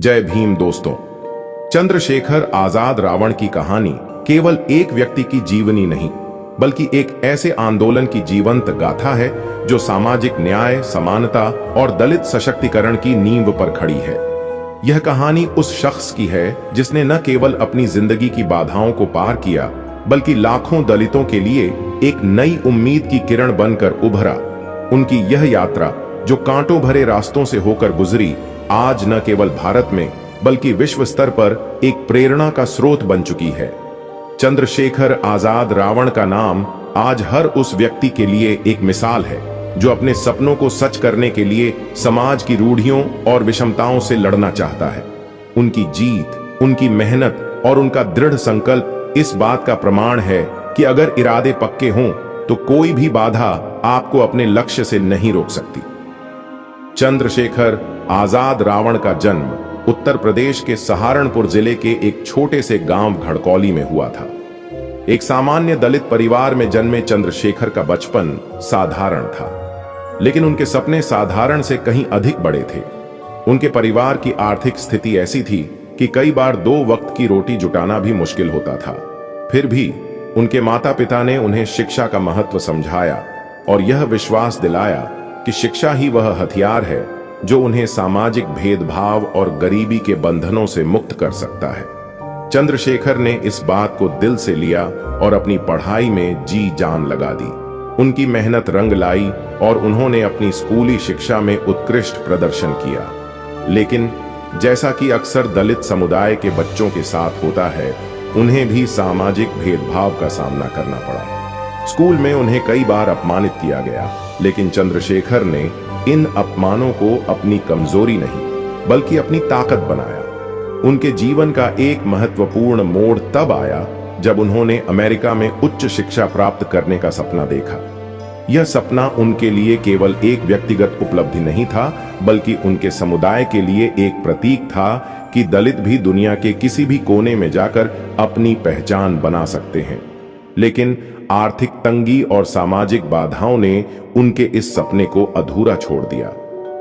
जय भीम दोस्तों। चंद्रशेखर आजाद रावण की कहानी केवल एक व्यक्ति की जीवनी नहीं, बल्कि एक ऐसे आंदोलन की जीवंत गाथा है जो सामाजिक न्याय, समानता और दलित सशक्तिकरण की नींव पर खड़ी है। यह कहानी उस शख्स की है जिसने न केवल अपनी जिंदगी की बाधाओं को पार किया, बल्कि लाखों दलितों के लिए एक नई उम्मीद की किरण बनकर उभरा। उनकी यह यात्रा जो कांटों भरे रास्तों से होकर गुजरी, आज न केवल भारत में बल्कि विश्व स्तर पर एक प्रेरणा का स्रोत बन चुकी है। चंद्रशेखर आजाद रावण का नाम आज हर उस व्यक्ति के लिए एक मिसाल है जो अपने सपनों को सच करने के लिए समाज की रूढ़ियों और विषमताओं से लड़ना चाहता है। उनकी जीत, उनकी मेहनत और उनका दृढ़ संकल्प इस बात का प्रमाण है कि अगर इरादे पक्के हों तो कोई भी बाधा आपको अपने लक्ष्य से नहीं रोक सकती। चंद्रशेखर आजाद रावण का जन्म उत्तर प्रदेश के सहारनपुर जिले के एक छोटे से गांव घड़कौली में हुआ था। एक सामान्य दलित परिवार में जन्मे चंद्रशेखर का बचपन साधारण था, लेकिन उनके सपने साधारण से कहीं अधिक बड़े थे। उनके परिवार की आर्थिक स्थिति ऐसी थी कि कई बार 2 वक्त की रोटी जुटाना भी मुश्किल होता था। फिर भी उनके माता पिता ने उन्हें शिक्षा का महत्व समझाया और यह विश्वास दिलाया कि शिक्षा ही वह हथियार है जो उन्हें सामाजिक भेदभाव और गरीबी के बंधनों से मुक्त कर सकता है। चंद्रशेखर ने इस बात को दिल से लिया और अपनी पढ़ाई में जी जान लगा दी। उनकी मेहनत रंग लाई और उन्होंने अपनी स्कूली शिक्षा में उत्कृष्ट प्रदर्शन किया। लेकिन जैसा कि अक्सर दलित समुदाय के बच्चों के साथ होता है, उन्हें भी सामाजिक भेदभाव का सामना करना पड़ा। स्कूल में उन्हें कई बार अपमानित किया गया, लेकिन चंद्रशेखर ने इन अपमानों को अपनी कमजोरी नहीं बल्कि अपनी ताकत बनाया। उनके जीवन का एक महत्वपूर्ण मोड़ तब आया जब उन्होंने अमेरिका में उच्च शिक्षा प्राप्त करने का सपना देखा। यह सपना उनके लिए केवल एक व्यक्तिगत उपलब्धि नहीं था, बल्कि उनके समुदाय के लिए एक प्रतीक था कि दलित भी दुनिया के किसी भी कोने में जाकर अपनी पहचान बना सकते हैं। लेकिन आर्थिक तंगी और सामाजिक बाधाओं ने उनके इस सपने को अधूरा छोड़ दिया।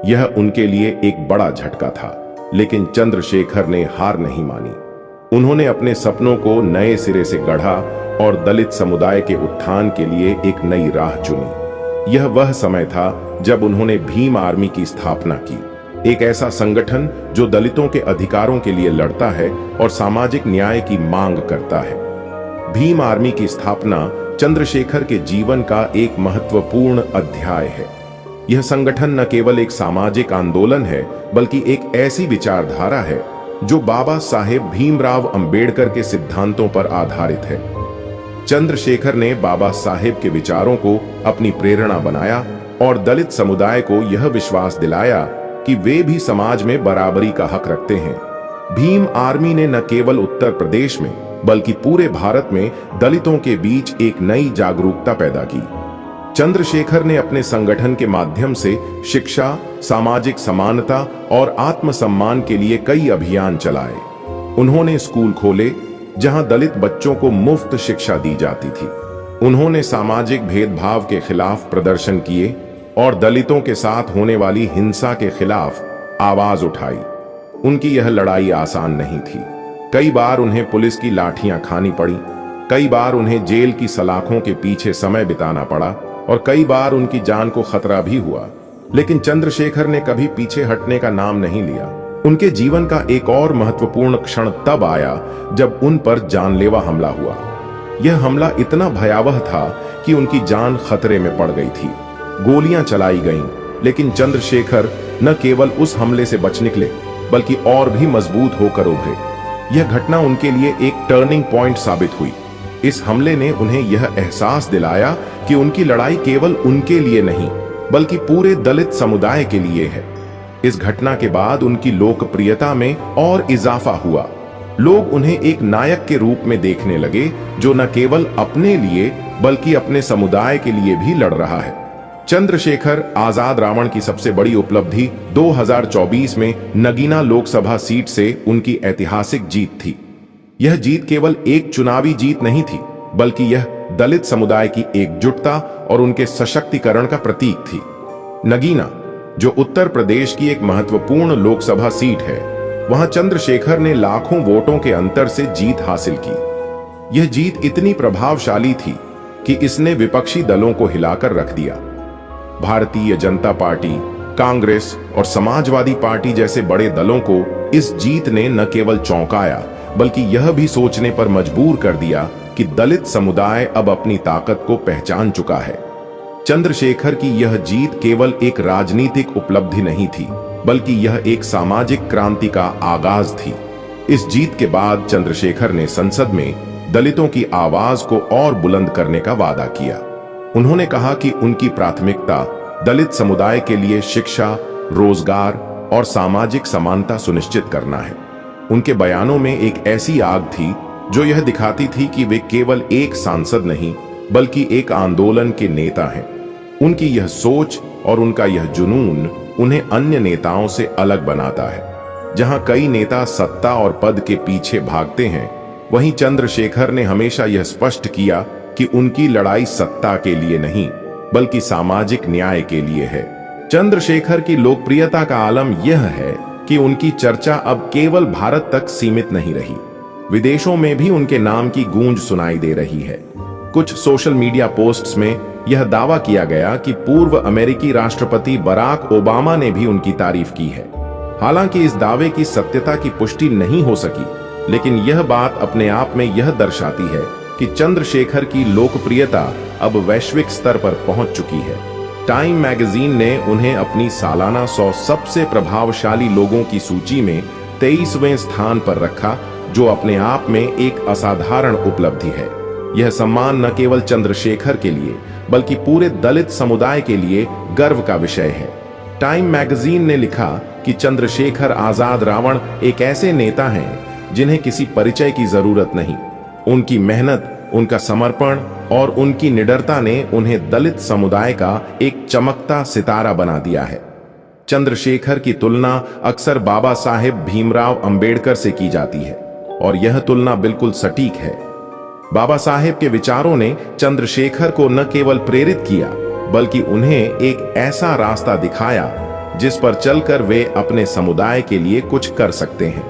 यह उनके लिए एक बड़ा झटका था, लेकिन चंद्रशेखर ने हार नहीं मानी। उन्होंने अपने सपनों को नए सिरे से गढ़ा और दलित समुदाय के उत्थान के लिए एक नई राह चुनी। यह वह समय था जब उन्होंने भीम आर्मी की स्थापना की, एक ऐसा संगठन जो दलितों के अधिकारों के लिए लड़ता है और सामाजिक न्याय की मांग करता है। भीम आर्मी की स्थापना चंद्रशेखर के जीवन का एक महत्वपूर्ण अध्याय है। यह संगठन न केवल एक सामाजिक आंदोलन है, बल्कि एक ऐसी विचारधारा है जो बाबा साहेब भीमराव अंबेडकर के सिद्धांतों पर आधारित है। चंद्रशेखर ने बाबा साहेब के विचारों को अपनी प्रेरणा बनाया और दलित समुदाय को यह विश्वास दिलाया कि वे भी समाज में बराबरी का हक रखते हैं। भीम आर्मी ने न केवल उत्तर प्रदेश में बल्कि पूरे भारत में दलितों के बीच एक नई जागरूकता पैदा की। चंद्रशेखर ने अपने संगठन के माध्यम से शिक्षा, सामाजिक समानता और आत्मसम्मान के लिए कई अभियान चलाए। उन्होंने स्कूल खोले जहां दलित बच्चों को मुफ्त शिक्षा दी जाती थी। उन्होंने सामाजिक भेदभाव के खिलाफ प्रदर्शन किए और दलितों के साथ होने वाली हिंसा के खिलाफ आवाज उठाई। उनकी यह लड़ाई आसान नहीं थी। कई बार उन्हें पुलिस की लाठियां खानी पड़ी, कई बार उन्हें जेल की सलाखों के पीछे समय बिताना पड़ा और कई बार उनकी जान को खतरा भी हुआ। लेकिन चंद्रशेखर ने कभी पीछे हटने का नाम नहीं लिया। उनके जीवन का एक और महत्वपूर्ण क्षण तब आया जब उन पर जानलेवा हमला हुआ। यह हमला इतना भयावह था कि उनकी जान खतरे में पड़ गई थी। गोलियां चलाई गईं, लेकिन चंद्रशेखर न केवल उस हमले से बच निकले, बल्कि और भी मजबूत होकर उभरे। यह घटना उनके लिए एक टर्निंग पॉइंट साबित हुई। इस हमले ने उन्हें यह एहसास दिलाया कि उनकी लड़ाई केवल उनके लिए नहीं, बल्कि पूरे दलित समुदाय के लिए है। इस घटना के बाद उनकी लोकप्रियता में और इजाफा हुआ। लोग उन्हें एक नायक के रूप में देखने लगे जो न केवल अपने लिए बल्कि अपने समुदाय के लिए भी लड़ रहा है। चंद्रशेखर आजाद रावण की सबसे बड़ी उपलब्धि 2024 में नगीना लोकसभा सीट से उनकी ऐतिहासिक जीत थी। यह जीत केवल एक चुनावी जीत नहीं थी, बल्कि यह दलित समुदाय की एकजुटता और उनके सशक्तिकरण का प्रतीक थी। नगीना, जो उत्तर प्रदेश की एक महत्वपूर्ण लोकसभा सीट है, वहां चंद्रशेखर ने लाखों वोटों के अंतर से जीत हासिल की। यह जीत इतनी प्रभावशाली थी कि इसने विपक्षी दलों को हिलाकर रख दिया। भारतीय जनता पार्टी, कांग्रेस और समाजवादी पार्टी जैसे बड़े दलों को इस जीत ने न केवल चौंकाया बल्कि यह भी सोचने पर मजबूर कर दिया कि दलित समुदाय अब अपनी ताकत को पहचान चुका है। चंद्रशेखर की यह जीत केवल एक राजनीतिक उपलब्धि नहीं थी, बल्कि यह एक सामाजिक क्रांति का आगाज थी। इस जीत के बाद चंद्रशेखर ने संसद में दलितों की आवाज को और बुलंद करने का वादा किया। उन्होंने कहा कि उनकी प्राथमिकता दलित समुदाय के लिए शिक्षा, रोजगार और सामाजिक समानता सुनिश्चित करना है। उनके बयानों में एक ऐसी आग थी जो यह दिखाती थी कि वे केवल एक सांसद नहीं बल्कि एक आंदोलन के नेता हैं। उनकी यह सोच और उनका यह जुनून उन्हें अन्य नेताओं से अलग बनाता है। जहां कई नेता सत्ता और पद के पीछे भागते हैं, वहीं चंद्रशेखर ने हमेशा यह स्पष्ट किया कि उनकी लड़ाई सत्ता के लिए नहीं बल्कि सामाजिक न्याय के लिए है। चंद्रशेखर की लोकप्रियता का आलम यह है कि उनकी चर्चा अब केवल भारत तक सीमित नहीं रही, विदेशों में भी उनके नाम की गूंज सुनाई दे रही है। कुछ सोशल मीडिया पोस्ट्स में यह दावा किया गया कि पूर्व अमेरिकी राष्ट्रपति बराक ओबामा ने भी उनकी तारीफ की है। हालांकि इस दावे की सत्यता की पुष्टि नहीं हो सकी, लेकिन यह बात अपने आप में यह दर्शाती है कि चंद्रशेखर की लोकप्रियता अब वैश्विक स्तर पर पहुंच चुकी है। टाइम मैगजीन ने उन्हें अपनी सालाना 100 सबसे प्रभावशाली लोगों की सूची में 23वें स्थान पर रखा, जो अपने आप में एक असाधारण उपलब्धि है। यह सम्मान न केवल चंद्रशेखर के लिए बल्कि पूरे दलित समुदाय के लिए गर्व का विषय है। टाइम मैगजीन ने लिखा कि चंद्रशेखर आजाद रावण एक ऐसे नेता हैं जिन्हें किसी परिचय की जरूरत नहीं। उनकी मेहनत, उनका समर्पण और उनकी निडरता ने उन्हें दलित समुदाय का एक चमकता सितारा बना दिया है। चंद्रशेखर की तुलना अक्सर बाबा साहेब भीमराव अंबेडकर से की जाती है और यह तुलना बिल्कुल सटीक है। बाबा साहेब के विचारों ने चंद्रशेखर को न केवल प्रेरित किया बल्कि उन्हें एक ऐसा रास्ता दिखाया जिस पर चलकर वे अपने समुदाय के लिए कुछ कर सकते हैं।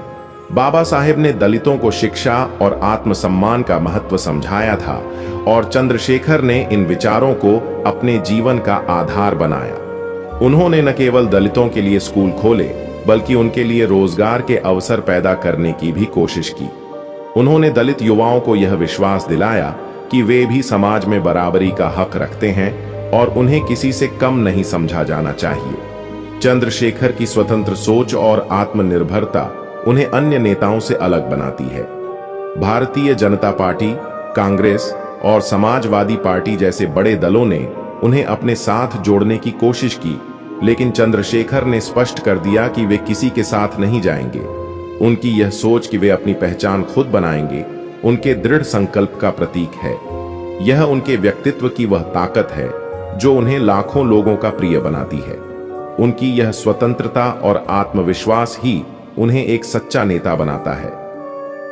बाबा साहेब ने दलितों को शिक्षा और आत्मसम्मान का महत्व समझाया था और चंद्रशेखर ने इन विचारों को अपने जीवन का आधार बनाया। उन्होंने न केवल दलितों के लिए स्कूल खोले बल्कि उनके लिए रोजगार के अवसर पैदा करने की भी कोशिश की। उन्होंने दलित युवाओं को यह विश्वास दिलाया कि वे भी समाज में बराबरी का हक रखते हैं और उन्हें किसी से कम नहीं समझा जाना चाहिए। चंद्रशेखर की स्वतंत्र सोच और आत्मनिर्भरता उन्हें अन्य नेताओं से अलग बनाती है। भारतीय जनता पार्टी, कांग्रेस और समाजवादी पार्टी जैसे बड़े दलों ने उन्हें अपने साथ जोड़ने की कोशिश की, लेकिन चंद्रशेखर ने स्पष्ट कर दिया कि वे किसी के साथ नहीं जाएंगे। उनकी यह सोच कि वे अपनी पहचान खुद बनाएंगे, उनके दृढ़ संकल्प का प्रतीक है। यह उनके व्यक्तित्व की वह ताकत है जो उन्हें लाखों लोगों का प्रिय बनाती है। उनकी यह स्वतंत्रता और आत्मविश्वास ही उन्हें एक सच्चा नेता बनाता है।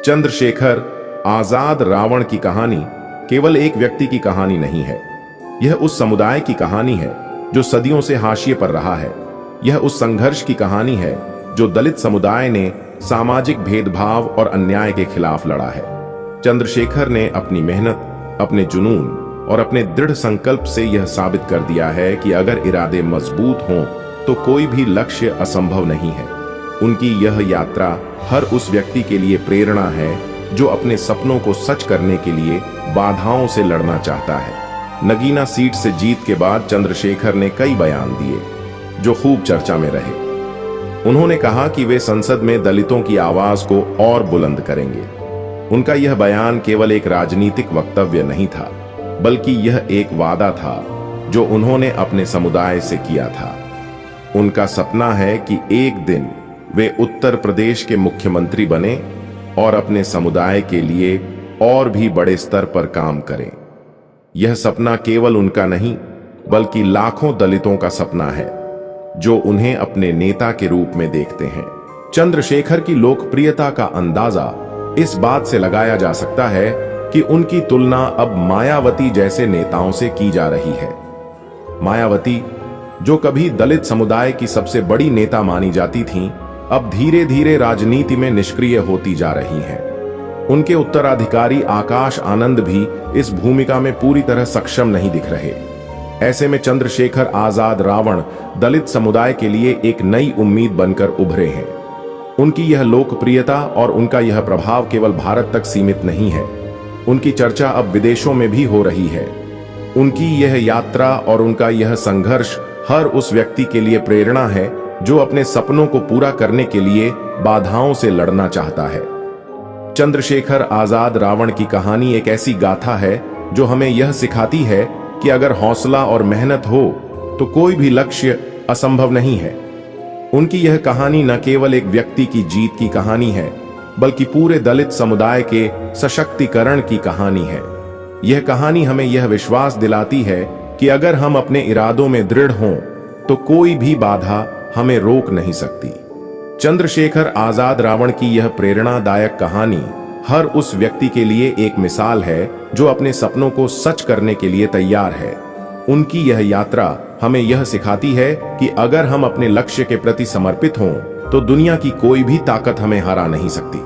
चंद्रशेखर आजाद रावण की कहानी केवल एक व्यक्ति की कहानी नहीं है। यह उस समुदाय की कहानी है जो सदियों से हाशिए पर रहा है। यह उस संघर्ष की कहानी है जो दलित समुदाय ने सामाजिक भेदभाव और अन्याय के खिलाफ लड़ा है। चंद्रशेखर ने अपनी मेहनत, अपने जुनून और अपने दृढ़ संकल्प से यह साबित कर दिया है कि अगर इरादे मजबूत हों तो कोई भी लक्ष्य असंभव नहीं है। उनकी यह यात्रा हर उस व्यक्ति के लिए प्रेरणा है जो अपने सपनों को सच करने के लिए बाधाओं से लड़ना चाहता है। नगीना सीट से जीत के बाद चंद्रशेखर ने कई बयान दिए जो खूब चर्चा में रहे। उन्होंने कहा कि वे संसद में दलितों की आवाज को और बुलंद करेंगे। उनका यह बयान केवल एक राजनीतिक वक्तव्य नहीं था, बल्कि यह एक वादा था जो उन्होंने अपने समुदाय से किया था। उनका सपना है कि एक दिन वे उत्तर प्रदेश के मुख्यमंत्री बने और अपने समुदाय के लिए और भी बड़े स्तर पर काम करें। यह सपना केवल उनका नहीं बल्कि लाखों दलितों का सपना है जो उन्हें अपने नेता के रूप में देखते हैं। चंद्रशेखर की लोकप्रियता का अंदाजा इस बात से लगाया जा सकता है कि उनकी तुलना अब मायावती जैसे नेताओं से की जा रही है। मायावती, जो कभी दलित समुदाय की सबसे बड़ी नेता मानी जाती थीं, अब धीरे धीरे राजनीति में निष्क्रिय होती जा रही हैं। उनके उत्तराधिकारी आकाश आनंद भी इस भूमिका में पूरी तरह सक्षम नहीं दिख रहे। ऐसे में चंद्रशेखर आजाद रावण दलित समुदाय के लिए एक नई उम्मीद बनकर उभरे हैं। उनकी यह लोकप्रियता और उनका यह प्रभाव केवल भारत तक सीमित नहीं है, उनकी चर्चा अब विदेशों में भी हो रही है। उनकी यह यात्रा और उनका यह संघर्ष हर उस व्यक्ति के लिए प्रेरणा है जो अपने सपनों को पूरा करने के लिए बाधाओं से लड़ना चाहता है। चंद्रशेखर आजाद रावण की कहानी एक ऐसी गाथा है जो हमें यह सिखाती है कि अगर हौसला और मेहनत हो तो कोई भी लक्ष्य असंभव नहीं है। उनकी यह कहानी न केवल एक व्यक्ति की जीत की कहानी है, बल्कि पूरे दलित समुदाय के सशक्तिकरण की कहानी है। यह कहानी हमें यह विश्वास दिलाती है कि अगर हम अपने इरादों में दृढ़ हों तो कोई भी बाधा हमें रोक नहीं सकती। चंद्रशेखर आजाद रावण की यह प्रेरणादायक कहानी हर उस व्यक्ति के लिए एक मिसाल है जो अपने सपनों को सच करने के लिए तैयार है। उनकी यह यात्रा हमें यह सिखाती है कि अगर हम अपने लक्ष्य के प्रति समर्पित हों तो दुनिया की कोई भी ताकत हमें हरा नहीं सकती।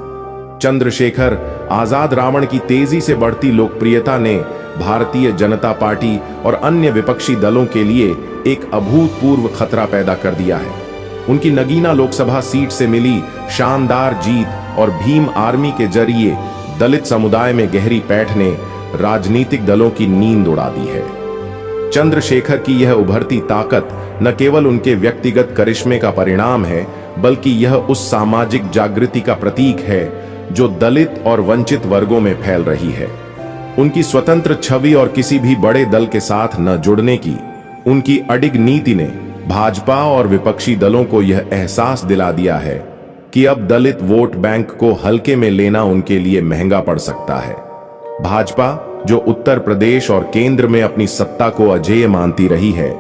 चंद्रशेखर आजाद रावण की तेजी से बढ़ती लोकप्रियता ने भारतीय जनता पार्टी और अन्य विपक्षी दलों के लिए एक अभूतपूर्व खतरा पैदा कर दिया है। उनकी नगीना लोकसभा सीट से मिली शानदार जीत और भीम आर्मी के जरिए दलित समुदाय में गहरी पैठ ने राजनीतिक दलों की नींद उड़ा दी है। चंद्रशेखर की यह उभरती ताकत न केवल उनके व्यक्तिगत करिश्मे का परिणाम है, बल्कि यह उस सामाजिक जागृति का प्रतीक है जो दलित और वंचित वर्गों में फैल रही है। उनकी स्वतंत्र छवि और किसी भी बड़े दल के साथ न जुड़ने की उनकी अडिग नीति ने भाजपा और विपक्षी दलों को यह एहसास दिला दिया है कि अब दलित वोट बैंक को हल्के में लेना उनके लिए महंगा पड़ सकता है। भाजपा जो उत्तर प्रदेश और केंद्र में अपनी सत्ता को अजेय मानती रही है,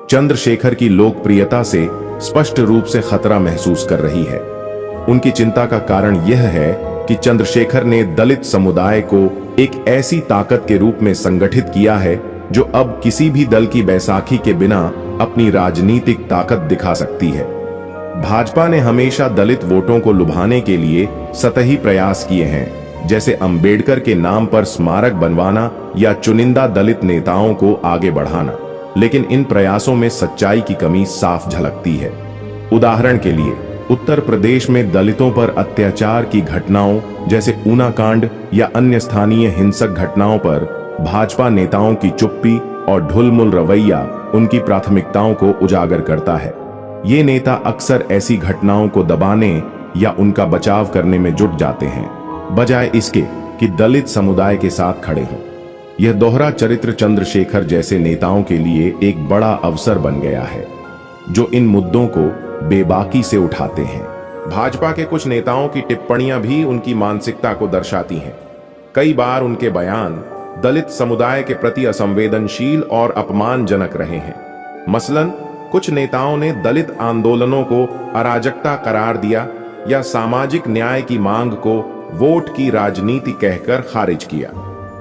चंद्रशेखर की लोकप्रियता से स्पष्ट रूप से खतरा महसूस कर रही है। उनकी चिंता का कारण यह है कि चंद्रशेखर ने दलित समुदाय को एक ऐसी ताकत के रूप में संगठित किया है जो अब किसी भी दल की बैसाखी के बिना अपनी राजनीतिक ताकत दिखा सकती है। भाजपा ने हमेशा दलित वोटों को लुभाने के लिए सतही प्रयास किए हैं, जैसे अंबेडकर के नाम पर स्मारक बनवाना या चुनिंदा दलित नेताओं को आगे बढ़ाना, लेकिन इन प्रयासों में सच्चाई की कमी साफ झलकती है। उदाहरण के लिए उत्तर प्रदेश में दलितों पर अत्याचार की घटनाओं जैसे ऊना कांड या अन्य स्थानीय हिंसक घटनाओं पर भाजपा नेताओं की चुप्पी और ढुलमुल रवैया उनकी प्राथमिकताओं को उजागर करता है। ये नेता अक्सर ऐसी घटनाओं को दबाने या उनका बचाव करने में जुट जाते हैं, बजाय इसके कि दलित समुदाय के साथ खड़े हों। यह दोहरा चरित्र चंद्रशेखर जैसे नेताओं के लिए एक बड़ा अवसर बन गया है, जो इन मुद्दों को बेबाकी से उठाते हैं। भाजपा के कुछ नेताओं की टिप्पणियां भी उनकी मानसिकता को दर्शाती हैं। कई बार उनके बयान दलित समुदाय के प्रति असंवेदनशील और अपमानजनक रहे हैं। मसलन कुछ नेताओं ने दलित आंदोलनों को अराजकता करार दिया या सामाजिक न्याय की मांग को वोट की राजनीति कहकर खारिज किया।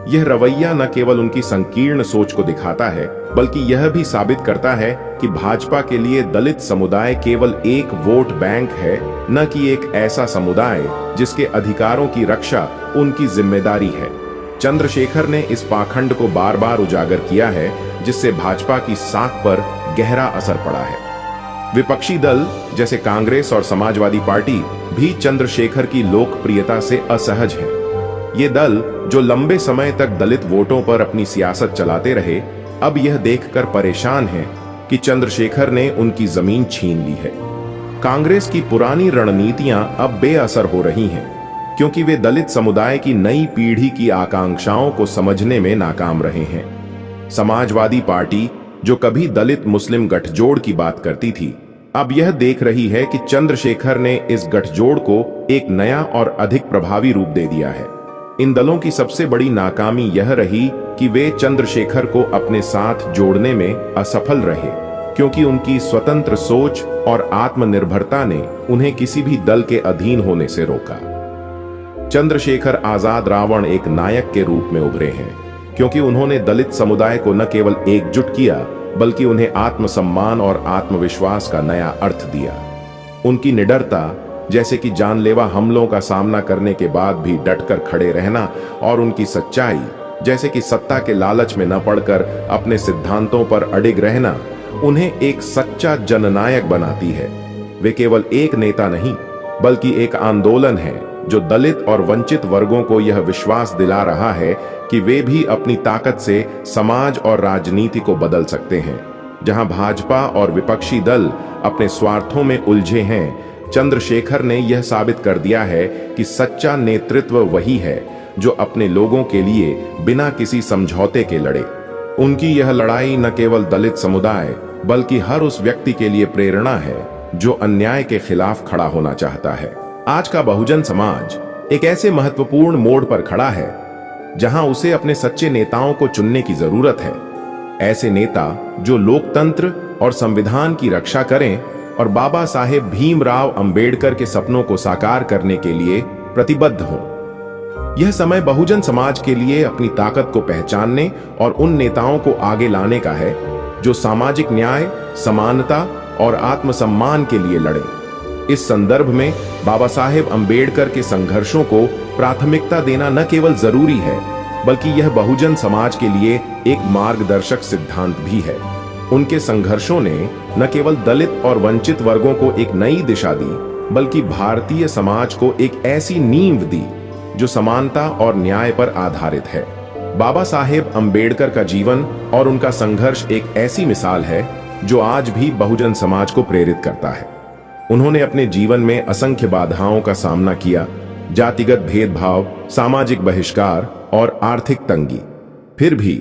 यह रवैया न केवल उनकी संकीर्ण सोच को दिखाता है, बल्कि यह भी साबित करता है कि भाजपा के लिए दलित समुदाय केवल एक वोट बैंक है, न कि एक ऐसा समुदाय जिसके अधिकारों की रक्षा उनकी जिम्मेदारी है। चंद्रशेखर ने इस पाखंड को बार बार उजागर किया है, जिससे भाजपा की साख पर गहरा असर पड़ा है। विपक्षी दल जैसे कांग्रेस और समाजवादी पार्टी भी चंद्रशेखर की लोकप्रियता से असहज हैं। ये दल जो लंबे समय तक दलित वोटों पर अपनी सियासत चलाते रहे, अब यह देखकर परेशान हैं कि चंद्रशेखर ने उनकी जमीन छीन ली है। कांग्रेस की पुरानी रणनीतियां अब बेअसर हो रही हैं, क्योंकि वे दलित समुदाय की नई पीढ़ी की आकांक्षाओं को समझने में नाकाम रहे हैं। समाजवादी पार्टी जो कभी दलित मुस्लिम गठजोड़ की बात करती थी, अब यह देख रही है कि चंद्रशेखर ने इस गठजोड़ को एक नया और अधिक प्रभावी रूप दे दिया है। इन दलों की सबसे बड़ी नाकामी यह रही कि वे चंद्रशेखर को अपने साथ जोड़ने में असफल रहे, क्योंकि उनकी स्वतंत्र सोच और आत्मनिर्भरता ने उन्हें किसी भी दल के अधीन होने से रोका। चंद्रशेखर आजाद रावण एक नायक के रूप में उभरे हैं, क्योंकि उन्होंने दलित समुदाय को न केवल एकजुट किया, बल्कि उन्हें आत्मसम्मान और आत्मविश्वास का नया अर्थ दिया। उनकी निडरता, जैसे कि जानलेवा हमलों का सामना करने के बाद भी डटकर खड़े रहना, और उनकी सच्चाई, जैसे कि सत्ता के लालच में न पड़कर अपने सिद्धांतों पर अडिग रहना, उन्हें एक सच्चा जननायक बनाती है। वे केवल एक नेता नहीं, बल्कि एक आंदोलन है जो दलित और वंचित वर्गों को यह विश्वास दिला रहा है कि वे भी अपनी ताकत से समाज और राजनीति को बदल सकते हैं। जहां भाजपा और विपक्षी दल अपने स्वार्थों में उलझे हैं, चंद्रशेखर ने यह साबित कर दिया है कि सच्चा नेतृत्व वही है जो अपने लोगों के लिए बिना किसी समझौते के लड़े। उनकी यह लड़ाई न केवल दलित समुदाय बल्कि हर उस व्यक्ति के लिए प्रेरणा है जो अन्याय के खिलाफ खड़ा होना चाहता है। आज का बहुजन समाज एक ऐसे महत्वपूर्ण मोड़ पर खड़ा है जहां उसे अपने सच्चे नेताओं को चुनने की जरूरत है। ऐसे नेता जो लोकतंत्र और संविधान की रक्षा करें और बाबा साहेब भीमराव अंबेडकर के सपनों को साकार करने के लिए प्रतिबद्ध हों। यह समय बहुजन समाज के लिए अपनी ताकत को पहचानने और उन नेताओं को आगे लाने का है जो सामाजिक न्याय, समानता और आत्मसम्मान के लिए लड़े। इस संदर्भ में बाबा साहेब अंबेडकर के संघर्षों को प्राथमिकता देना न केवल जरूरी है, बल्कि यह बहुजन समाज के लिए एक मार्गदर्शक सिद्धांत भी है। उनके संघर्षों ने न केवल दलित और वंचित वर्गों को एक नई दिशा दी, बल्कि भारतीय समाज को एक ऐसी नींव दी जो समानता और न्याय पर आधारित है। बाबा साहेब अंबेडकर का जीवन और उनका संघर्ष एक ऐसी मिसाल है जो आज भी बहुजन समाज को प्रेरित करता है। उन्होंने अपने जीवन में असंख्य बाधाओं का सामना किया, जातिगत भेदभाव, सामाजिक बहिष्कार और आर्थिक तंगी। फिर भी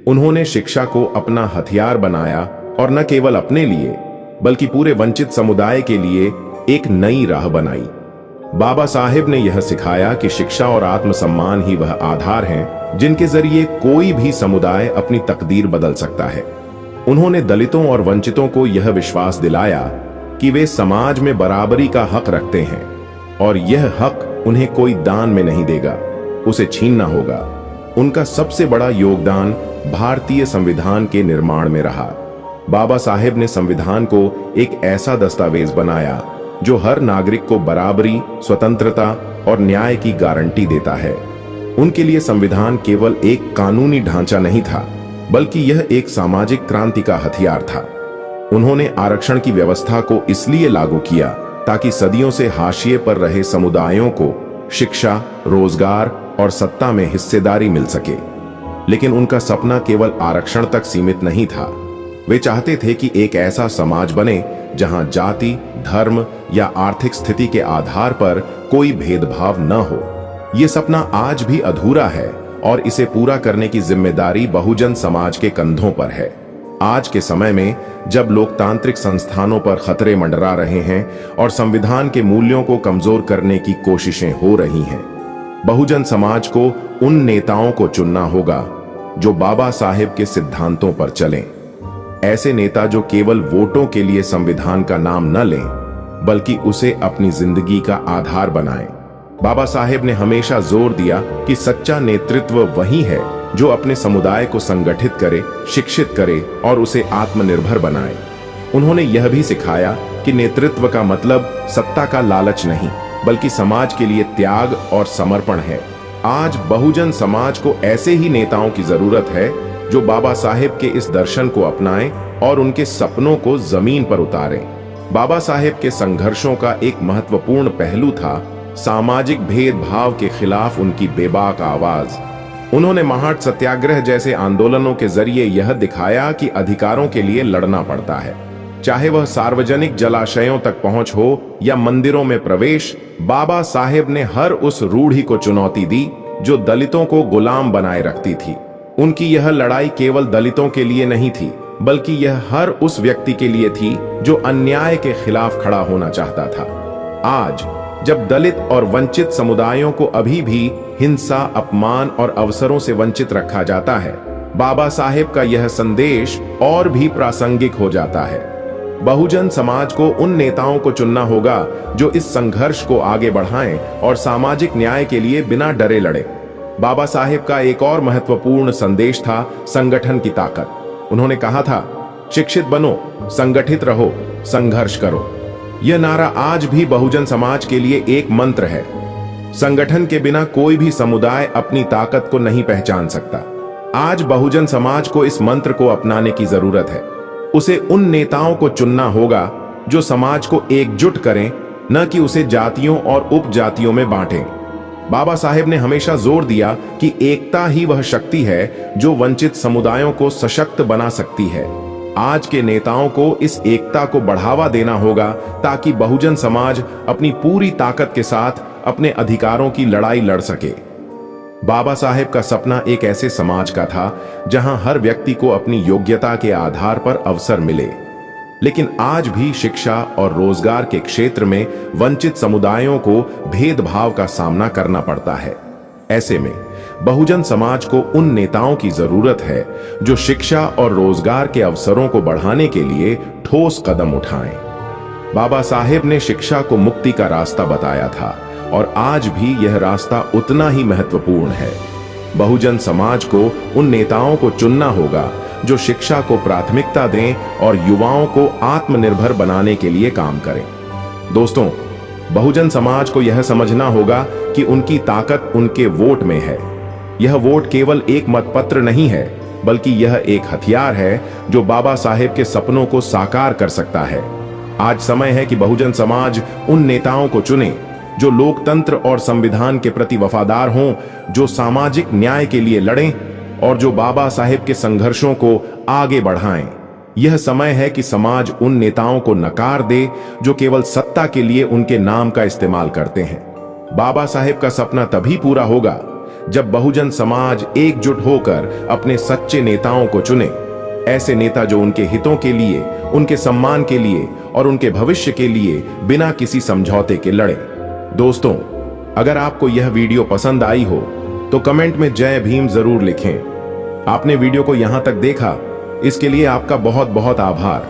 उन्होंने शिक्षा को अपना हथियार बनाया और न केवल अपने लिए बल्कि पूरे वंचित समुदाय के लिए एक नई राह बनाई। बाबा साहेब ने यह सिखाया कि शिक्षा और आत्मसम्मान ही वह आधार हैं जिनके जरिए कोई भी समुदाय अपनी तकदीर बदल सकता है। उन्होंने दलितों और वंचितों को यह विश्वास दिलाया कि वे समाज में बराबरी का हक रखते हैं और यह हक उन्हें कोई दान में नहीं देगा, उसे छीनना होगा। उनका सबसे बड़ा योगदान भारतीय संविधान के निर्माण में रहा। बाबा साहेब ने संविधान को एक ऐसा दस्तावेज बनाया जो हर नागरिक को बराबरी, स्वतंत्रता और न्याय की गारंटी देता है। उनके लिए संविधान केवल एक कानूनी ढांचा नहीं था, बल्कि यह एक सामाजिक क्रांति का हथियार था। उन्होंने आरक्षण की व्यवस्था को इसलिए लागू किया ताकि सदियों से हाशिए पर रहे समुदायों को शिक्षा, रोजगार और सत्ता में हिस्सेदारी मिल सके। लेकिन उनका सपना केवल आरक्षण तक सीमित नहीं था। वे चाहते थे कि एक ऐसा समाज बने जहां जाति, धर्म या आर्थिक स्थिति के आधार पर कोई भेदभाव न हो। यह सपना आज भी अधूरा है और इसे पूरा करने की जिम्मेदारी बहुजन समाज के कंधों पर है। आज के समय में जब लोकतांत्रिक संस्थानों पर खतरे मंडरा रहे हैं और संविधान के मूल्यों को कमजोर करने की कोशिशें हो रही हैं, बहुजन समाज को उन नेताओं को चुनना होगा जो बाबा साहेब के सिद्धांतों पर चलें। ऐसे नेता जो केवल वोटों के लिए संविधान का नाम न लें, बल्कि उसे अपनी जिंदगी का आधार बनाएं। बाबा साहेब ने हमेशा जोर दिया कि सच्चा नेतृत्व वही है जो अपने समुदाय को संगठित करे, शिक्षित करे और उसे आत्मनिर्भर बनाए। उन्होंने यह भी सिखाया कि नेतृत्व का मतलब सत्ता का लालच नहीं, बल्कि समाज के लिए त्याग और समर्पण है। आज बहुजन समाज को ऐसे ही नेताओं की जरूरत है जो बाबा साहेब के इस दर्शन को अपनाएं और उनके सपनों को जमीन पर उतारें। बाबा साहेब के संघर्षों का एक महत्वपूर्ण पहलू था सामाजिक भेदभाव के खिलाफ उनकी बेबाक आवाज। उन्होंने महाट सत्याग्रह जैसे आंदोलनों के जरिए यह दिखाया कि अधिकारों के लिए लड़ना पड़ता है, चाहे वह सार्वजनिक जलाशयों तक पहुंच हो या मंदिरों में प्रवेश। बाबा साहेब ने हर उस रूढ़ी को चुनौती दी जो दलितों को गुलाम बनाए रखती थी। उनकी यह लड़ाई केवल दलितों के लिए नहीं थी, बल्कि यह हर उस व्यक्ति के लिए थी जो अन्याय के खिलाफ खड़ा होना चाहता था। आज जब दलित और वंचित समुदायों को अभी भी हिंसा, अपमान और अवसरों से वंचित रखा जाता है, बाबा साहेब का यह संदेश और भी प्रासंगिक हो जाता है। बहुजन समाज को उन नेताओं को चुनना होगा जो इस संघर्ष को आगे बढ़ाएं और सामाजिक न्याय के लिए बिना डरे लड़े। बाबा साहेब का एक और महत्वपूर्ण संदेश था संगठन की ताकत। उन्होंने कहा था, शिक्षित बनो, संगठित रहो, संघर्ष करो। यह नारा आज भी बहुजन समाज के लिए एक मंत्र है। संगठन के बिना कोई भी समुदाय अपनी ताकत को नहीं पहचान सकता। आज बहुजन समाज को इस मंत्र को अपनाने की जरूरत है। उसे उन नेताओं को चुनना होगा जो समाज को एकजुट करें, न कि उसे जातियों और उपजातियों में बांटें। बाबा साहेब ने हमेशा जोर दिया कि एकता ही वह शक्ति है जो वंचित समुदायों को सशक्त बना सकती है। आज के नेताओं को इस एकता को बढ़ावा देना होगा ताकि बहुजन समाज अपनी पूरी ताकत के साथ अपने अधिकारों की लड़ाई लड़ सके। बाबा साहेब का सपना एक ऐसे समाज का था जहां हर व्यक्ति को अपनी योग्यता के आधार पर अवसर मिले, लेकिन आज भी शिक्षा और रोजगार के क्षेत्र में वंचित समुदायों को भेदभाव का सामना करना पड़ता है। ऐसे में बहुजन समाज को उन नेताओं की जरूरत है जो शिक्षा और रोजगार के अवसरों को बढ़ाने के लिए ठोस कदम उठाएं। बाबा साहेब ने शिक्षा को मुक्ति का रास्ता बताया था और आज भी यह रास्ता उतना ही महत्वपूर्ण है। बहुजन समाज को उन नेताओं को चुनना होगा जो शिक्षा को प्राथमिकता दें और युवाओं को आत्मनिर्भर बनाने के लिए काम करें। दोस्तों, बहुजन समाज को यह समझना होगा कि उनकी ताकत उनके वोट में है। यह वोट केवल एक मतपत्र नहीं है, बल्कि यह एक हथियार है जो बाबा साहेब के सपनों को साकार कर सकता है। आज समय है कि बहुजन समाज उन नेताओं को चुने जो लोकतंत्र और संविधान के प्रति वफादार हों, जो सामाजिक न्याय के लिए लड़ें और जो बाबा साहेब के संघर्षों को आगे बढ़ाएं। यह समय है कि समाज उन नेताओं को नकार दे जो केवल सत्ता के लिए उनके नाम का इस्तेमाल करते हैं। बाबा साहेब का सपना तभी पूरा होगा जब बहुजन समाज एकजुट होकर अपने सच्चे नेताओं को चुने, ऐसे नेता जो उनके हितों के लिए, उनके सम्मान के लिए और उनके भविष्य के लिए बिना किसी समझौते के लड़े। दोस्तों, अगर आपको यह वीडियो पसंद आई हो तो कमेंट में जय भीम जरूर लिखें। आपने वीडियो को यहां तक देखा, इसके लिए आपका बहुत बहुत आभार।